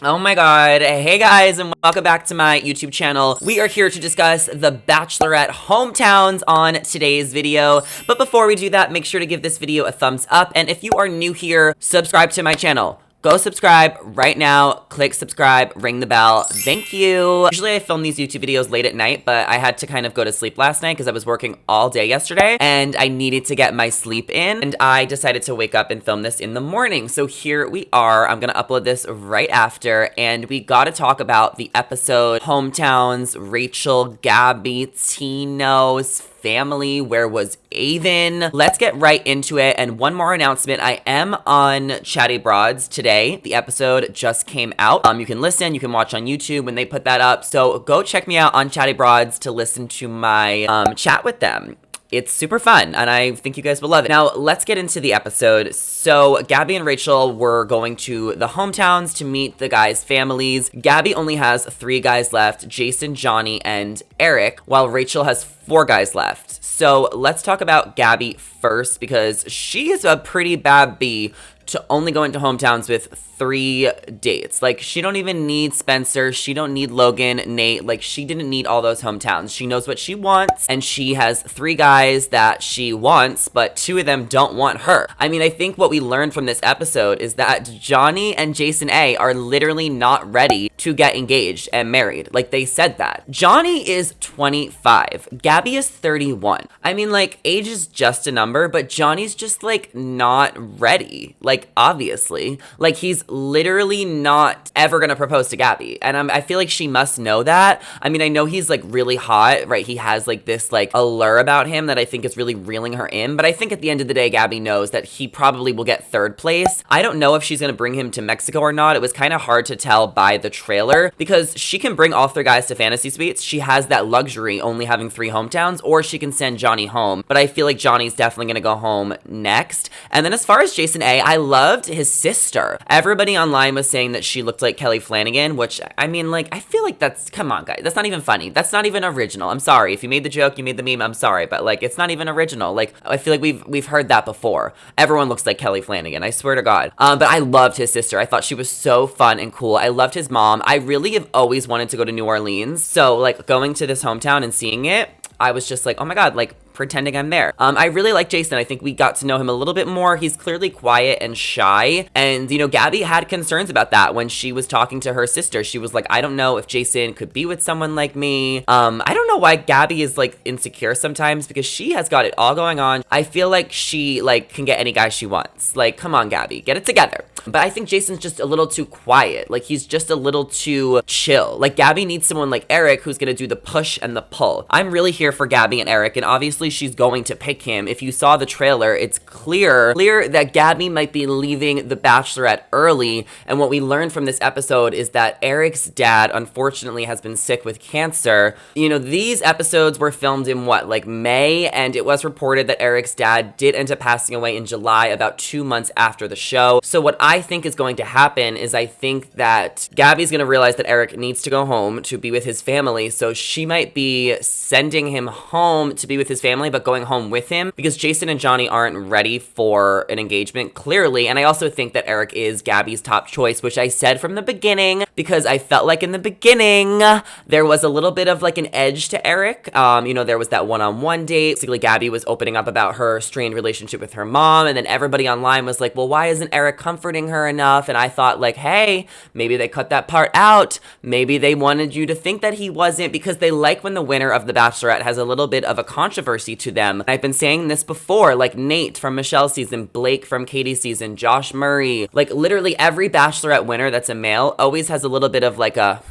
Oh my god. Hey guys, and welcome back to my YouTube channel. We are here to discuss the Bachelorette hometowns on today's video. But before we do that, make sure to give this video a thumbs up. And if you are new here, subscribe to my channel. Go subscribe right now, click subscribe, ring the bell, thank you. Usually I film these YouTube videos late at night, but I had to kind of go to sleep last night because I was working all day yesterday and I needed to get my sleep in, and I decided to wake up and film this in the morning. So here we are, I'm gonna upload this right after, and we gotta talk about the episode hometowns, Rachel, Gabby, Tinos, family. Where was Avon? Let's get right into it. And one more announcement, I am on Chatty Broads today. The episode just came out. You can listen, you can watch on YouTube when they put that up. So go check me out on Chatty Broads to listen to my chat with them. It's super fun, and I think you guys will love it. Now, let's get into the episode. So, Gabby and Rachel were going to the hometowns to meet the guys' families. Gabby only has 3 guys left, Jason, Johnny, and Erich, while Rachel has 4 guys left. So, let's talk about Gabby first, because she is a pretty bad bee to only go into hometowns with 3 dates. Like, she don't even need Spencer. She don't need Logan, Nate. Like, she didn't need all those hometowns. She knows what she wants, and she has 3 guys that she wants, but 2 of them don't want her. I mean, I think what we learned from this episode is that Johnny and Jason A are literally not ready to get engaged and married. Like, they said that. Johnny is 25. Gabby is 31. I mean, like, age is just a number, but Johnny's just, like, not ready. Like, obviously. Like, he's literally not ever gonna propose to Gabby. And I feel like she must know that. I mean, I know he's, like, really hot, right? He has, like, this, like, allure about him that I think is really reeling her in. But I think at the end of the day, Gabby knows that he probably will get 3rd place. I don't know if she's gonna bring him to Mexico or not. It was kind of hard to tell by the trailer, because she can bring all 3 guys to Fantasy Suites. She has that luxury, only having 3 hometowns, or she can send Johnny home. But I feel like Johnny's definitely gonna go home next. And then as far as Jason A, I loved his sister. Everybody online was saying that she looked like Kelly Flanagan, which, I mean, like, I feel like that's, come on, guys, that's not even funny. That's not even original. I'm sorry. If you made the joke, you made the meme, I'm sorry, but, like, it's not even original. Like, I feel like we've heard that before. Everyone looks like Kelly Flanagan, I swear to God. But I loved his sister. I thought she was so fun and cool. I loved his mom. I really have always wanted to go to New Orleans. So, like, going to this hometown and seeing it, I was just like, oh my God, like, pretending I'm there. I really like Jason. I think we got to know him a little bit more. He's clearly quiet and shy. And, you know, Gabby had concerns about that when she was talking to her sister. She was like, I don't know if Jason could be with someone like me. I don't know why Gabby is, like, insecure sometimes, because she has got it all going on. I feel like she, like, can get any guy she wants. Like, come on, Gabby, get it together. But I think Jason's just a little too quiet. Like, he's just a little too chill. Like, Gabby needs someone like Erich who's gonna do the push and the pull. I'm really here for Gabby and Erich, and obviously she's going to pick him. If you saw the trailer, it's clear that Gabby might be leaving the Bachelorette early. And what we learned from this episode is that Erich's dad, unfortunately, has been sick with cancer. You know, these episodes were filmed in what, like May? And it was reported that Erich's dad did end up passing away in July, about 2 months after the show. So what I think is going to happen is I think that Gabby's going to realize that Erich needs to go home to be with his family. So she might be sending him home to be with his family, but going home with him, because Jason and Johnny aren't ready for an engagement, clearly. And I also think that Erich is Gabby's top choice, which I said from the beginning, because I felt like in the beginning, there was a little bit of like an edge to Erich. You know, there was that one-on-one date. Basically, Gabby was opening up about her strained relationship with her mom, and then everybody online was like, well, why isn't Erich comforting her enough? And I thought, like, hey, maybe they cut that part out. Maybe they wanted you to think that he wasn't, because they like when the winner of The Bachelorette has a little bit of a controversy to them. I've been saying this before, like Nate from Michelle's season, Blake from Katie's season, Josh Murray, like literally every Bachelorette winner that's a male always has a little bit of like a,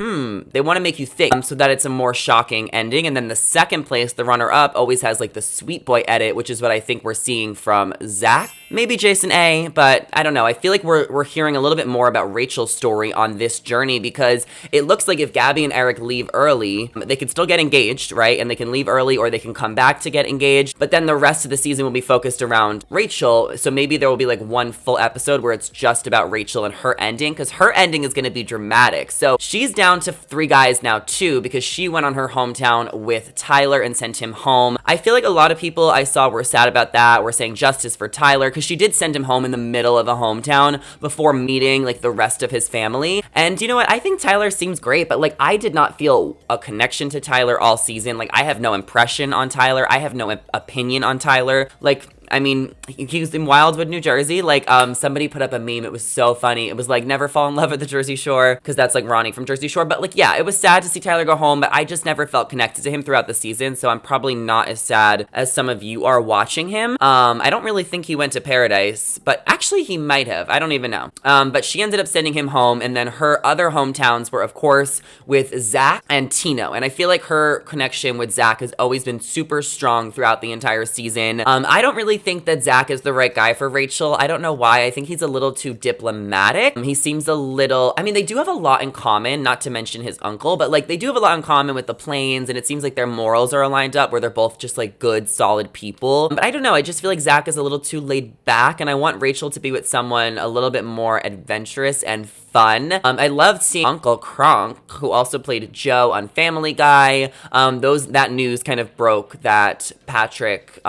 they want to make you think so that it's a more shocking ending. And then the second place, the runner-up, always has like the sweet boy edit, which is what I think we're seeing from Zack. Maybe Jason A, but I don't know. I feel like we're hearing a little bit more about Rachel's story on this journey, because it looks like if Gabby and Erich leave early, they could still get engaged, right? And they can leave early, or they can come back to get engaged. But then the rest of the season will be focused around Rachel. So maybe there will be like one full episode where it's just about Rachel and her ending, because her ending is going to be dramatic. So she's down to 3 guys now too, because she went on her hometown with Tyler and sent him home. I feel like a lot of people I saw were sad about that. We're saying justice for Tyler, because she did send him home in the middle of a hometown before meeting like the rest of his family. And you know what? I think Tyler seems great, but like I did not feel a connection to Tyler all season. Like I have no impression on Tyler. I have no opinion on Tyler. Like, I mean, he was in Wildwood, New Jersey. Like, somebody put up a meme. It was so funny. It was like, never fall in love with the Jersey Shore, because that's like Ronnie from Jersey Shore. But like, yeah, it was sad to see Tyler go home, but I just never felt connected to him throughout the season. So I'm probably not as sad as some of you are watching him. I don't really think he went to Paradise, but actually he might have. I don't even know. But she ended up sending him home. And then her other hometowns were, of course, with Zack and Tino. And I feel like her connection with Zack has always been super strong throughout the entire season. I don't really think that Zack is the right guy for Rachel. I don't know why. I think he's a little too diplomatic. He seems a little, I mean, they do have a lot in common, not to mention his uncle, but like they do have a lot in common with the Plains, and it seems like their morals are aligned up where they're both just like good, solid people. But I don't know. I just feel like Zack is a little too laid back, and I want Rachel to be with someone a little bit more adventurous and fun. I loved seeing Uncle KRONK, who also played Joe on Family Guy. That news kind of broke that Patrick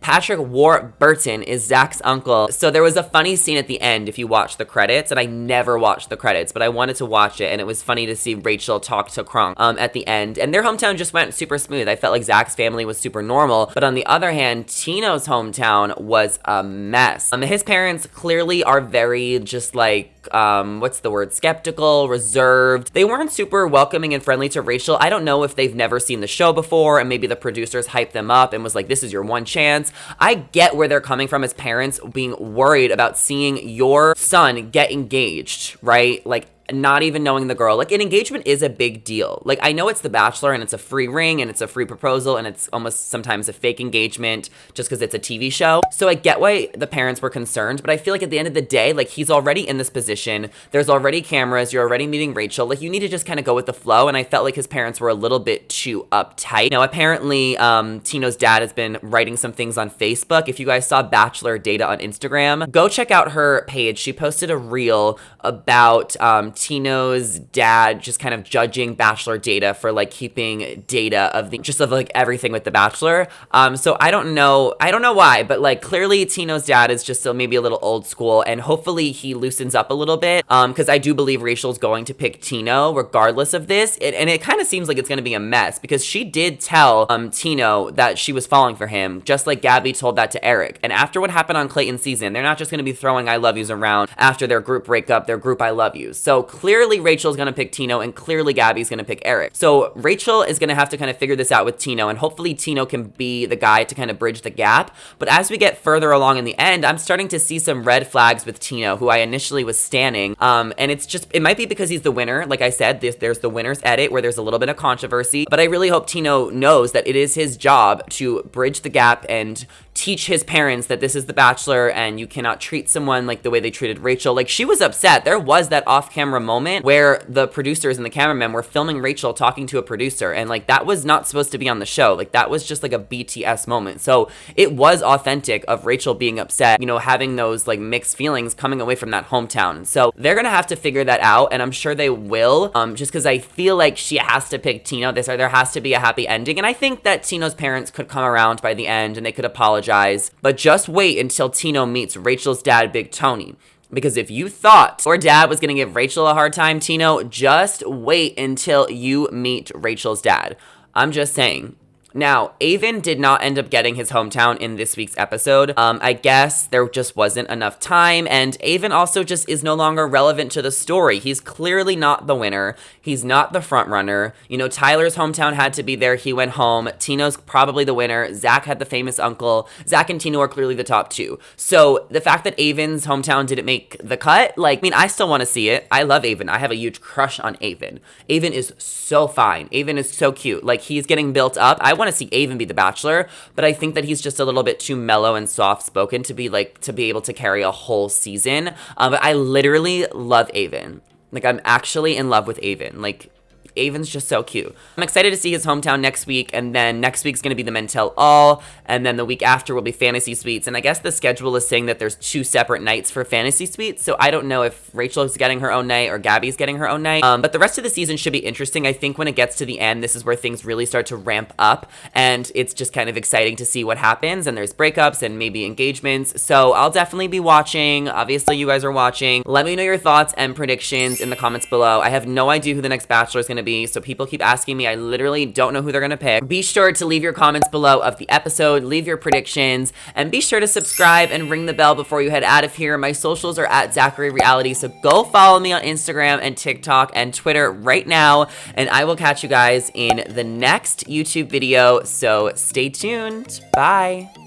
Patrick Warburton is Zack's uncle. So there was a funny scene at the end if you watch the credits, and I never watched the credits, but I wanted to watch it, and it was funny to see Rachel talk to KRONK at the end, and their hometown just went super smooth. I felt like Zack's family was super normal, but on the other hand, Tino's hometown was a mess. His parents clearly are very just like, what's the word? Skeptical, reserved. They weren't super welcoming and friendly to Rachel. I don't know if they've never seen the show before and maybe the producers hyped them up and was like, this is your one chance. I get where they're coming from as parents, being worried about seeing your son get engaged, right? Like, not even knowing the girl. Like, an engagement is a big deal. Like, I know it's The Bachelor and it's a free ring and it's a free proposal and it's almost sometimes a fake engagement just because it's a TV show. So I get why the parents were concerned, but I feel like at the end of the day, like, he's already in this position. There's already cameras. You're already meeting Rachel. Like, you need to just kind of go with the flow. And I felt like his parents were a little bit too uptight. Now, apparently, Tino's dad has been writing some things on Facebook. If you guys saw Bachelor Data on Instagram, go check out her page. She posted a reel about Tino's dad just kind of judging Bachelor Data for like keeping data of like everything with The Bachelor. So I don't know why, but like clearly Tino's dad is just still maybe a little old school, and hopefully he loosens up a little bit, because I do believe Rachel's going to pick Tino regardless of this, and it kind of seems like it's going to be a mess because she did tell Tino that she was falling for him, just like Gabby told that to Erich. And after what happened on Clayton's season, they're not just going to be throwing I love yous around after their group breakup, their group I love yous. So clearly Rachel's gonna pick Tino, and clearly Gabby's gonna pick Erich. So Rachel is gonna have to kind of figure this out with Tino, and hopefully Tino can be the guy to kind of bridge the gap. But as we get further along in the end, I'm starting to see some red flags with Tino, who I initially was standing. And it might be because he's the winner. Like I said, there's the winner's edit where there's a little bit of controversy, but I really hope Tino knows that it is his job to bridge the gap and teach his parents that this is The Bachelor and you cannot treat someone like the way they treated Rachel. Like, she was upset. There was that off-camera moment where the producers and the cameramen were filming Rachel talking to a producer, and like that was not supposed to be on the show. Like, that was just like a BTS moment. So it was authentic of Rachel being upset, you know, having those like mixed feelings coming away from that hometown. So they're gonna have to figure that out, and I'm sure they will, just because I feel like she has to pick Tino. There has to be a happy ending, and I think that Tino's parents could come around by the end and they could apologize. But just wait until Tino meets Rachel's dad, Big Tony. Because if you thought your dad was going to give Rachel a hard time, Tino, just wait until you meet Rachel's dad. I'm just saying. Now, Avon did not end up getting his hometown in this week's episode. I guess there just wasn't enough time, and Avon also just is no longer relevant to the story. He's clearly not the winner. He's not the front runner. You know, Tyler's hometown had to be there. He went home. Tino's probably the winner. Zack had the famous uncle. Zack and Tino are clearly the top two. So the fact that Avon's hometown didn't make the cut, like, I mean, I still want to see it. I love Avon. I have a huge crush on Avon. Avon is so fine. Avon is so cute. Like, he's getting built up. I want to see Avon be the Bachelor, but I think that he's just a little bit too mellow and soft-spoken to be able to carry a whole season. But I literally love Avon. Like, I'm actually in love with Avon. Like, Avon's just so cute. I'm excited to see his hometown next week, and then next week's gonna be the Men Tell All, and then the week after will be Fantasy Suites, and I guess the schedule is saying that there's 2 separate nights for Fantasy Suites, so I don't know if Rachel is getting her own night or Gabby's getting her own night, but the rest of the season should be interesting. I think when it gets to the end, this is where things really start to ramp up, and it's just kind of exciting to see what happens, and there's breakups and maybe engagements, so I'll definitely be watching. Obviously, you guys are watching. Let me know your thoughts and predictions in the comments below. I have no idea who the next Bachelor is going to be, so people keep asking me. I literally don't know who they're going to pick. Be sure to leave your comments below of the episode, leave your predictions, and be sure to subscribe and ring the bell before you head out of here. My socials are at Zachary Reality, so go follow me on Instagram and TikTok and Twitter right now, and I will catch you guys in the next YouTube video, so stay tuned. Bye.